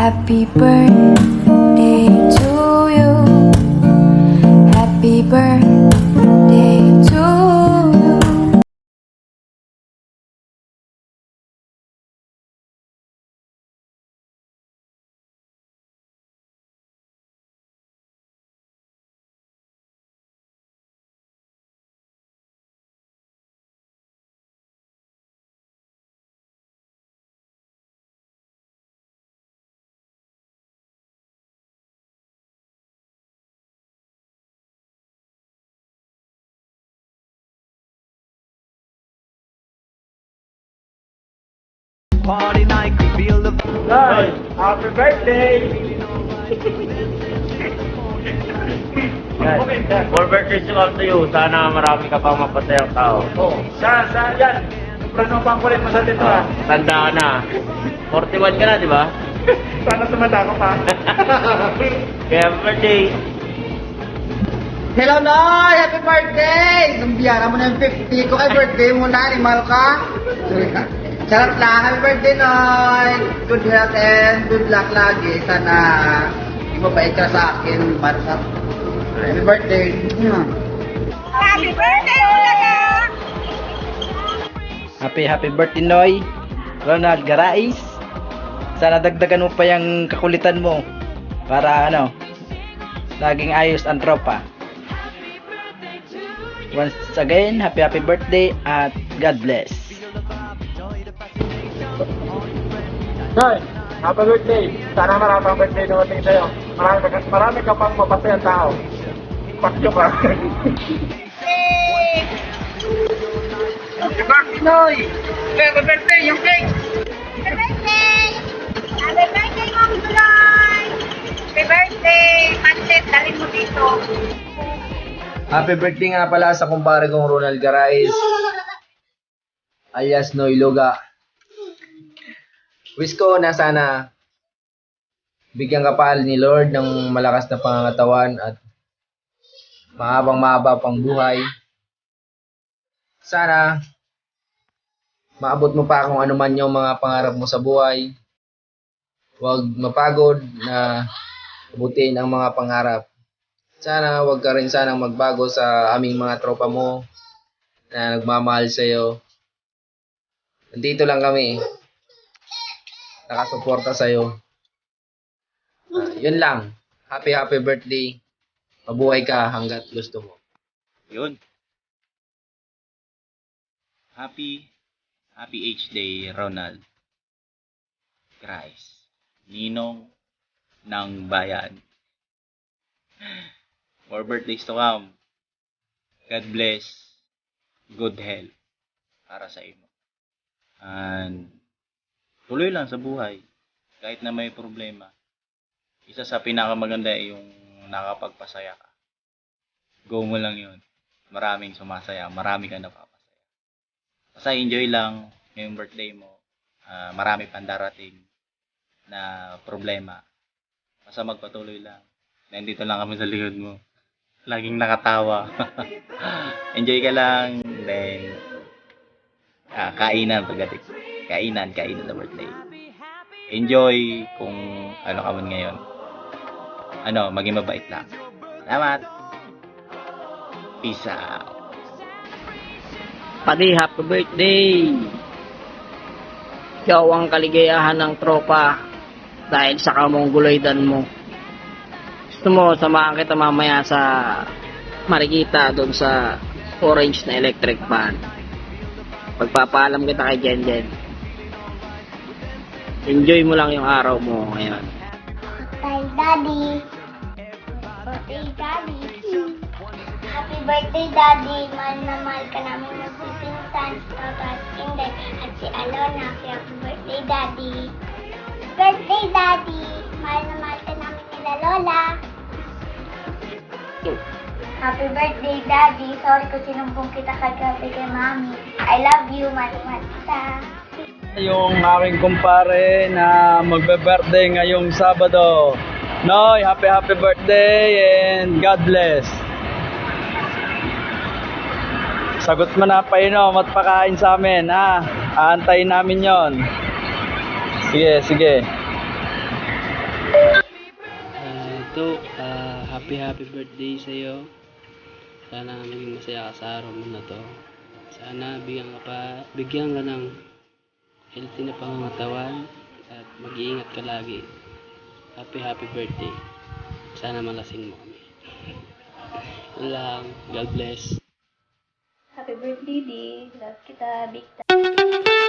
Happy birthday to you. Happy birthday to you. Party night, we feel the Ay, happy birthday! More birthdays to come to you. Sana marami ka pang mapasayang tao. Oh, saan yan? Prano pang kulit mo sa dito ha? Tanda ka na. 41 ka na, di ba? Sana tumanda ko pa. Kaya birthday. Hello, Noy! Happy birthday! Sumbiyaran mo na yung 50 ko. Ay, birthday mo na. Animal ka. Charot lang. Happy birthday, Noy! Good health and good luck lagi. Sana mabait ka sa akin. Happy birthday. Happy birthday, Ulaga! Happy birthday, Noy. Ronald Garais. Sana dagdagan mo pa yung kakulitan mo. Para laging ayos ang tropa. Once again, happy birthday at God bless. Ay, happy birthday! Sana maraming birthday dumating sa'yo. Marami ka pang mapasayang tao. Pakyo ka. Happy birthday, Noy! Happy birthday, yung cake! Happy birthday! Happy birthday, Mom Duloy! Happy birthday! Pancit, dalhin mo dito. Happy birthday nga pala sa kumpare kong Ronald Garais alias Noy Loga. Wish ko na sana bigyan ka pa ni Lord ng malakas na pangangatawan at mahaba pang buhay. Sana maabot mo pa kung ano man yung mga pangarap mo sa buhay. Huwag mapagod na abutin ang mga pangarap. Sana wag ka rin sanang magbago sa aming mga tropa mo na nagmamahal sa'yo. Nandito lang kami. Nakasuporta sa'yo. Yun lang. Happy birthday. Mabuhay ka hanggat gusto mo. Yun. Happy H-Day, Ronald. Christ. Ninong ng bayan. More birthdays to come. God bless. Good health para sa imo. And tuloy lang sa buhay. Kahit na may problema. Isa sa pinakamaganda ay yung nakapagpasaya ka. Go mo lang yun. Maraming sumasaya. Marami ka napapasaya. Basta enjoy lang yung birthday mo. Marami pang darating na problema. Basta magpatuloy lang. Nandito lang kami sa likod mo. Laging nakatawa. Enjoy ka lang. Then, kainan pagdating. Kainan na birthday. Enjoy kung ano ka man ngayon. Maging mabait lang. Salamat. Peace out. Pati happy birthday. Ikaw ang kaligayahan ng tropa dahil sa kamongguloydan mo. Gusto mo, samahan kita mamaya sa Marikita doon sa orange na electric fan. Pagpapaalam kita kay Jen. Enjoy mo lang yung araw mo ngayon. Kay Daddy. Birthday, Daddy. Happy birthday, Daddy. Mahal na mahal ka namin magpipinsan. Papa at Kinder at si Alona. Happy birthday, Daddy. Birthday, Daddy. Mahal na mahal ka namin nila Lola. Happy birthday, Daddy. Sorry kung sinumbong kita kagabi kay Mami. I love you, mahal kita. Yung aking kumpare na magbe-birthday ngayong Sabado. Noy, happy birthday and God bless. Sagot mo na painom at pakain sa amin, ha? Aantayin namin yon. Sige. Ito, happy birthday sa'yo. Sana maging masaya ka sa araw mo na to. Sana bigyan ka ng healthy na pangangatawan at mag-iingat ka lagi. Happy birthday. Sana malasing mo kami. Yun lang. God bless. Happy birthday, Di. Love kita, big time.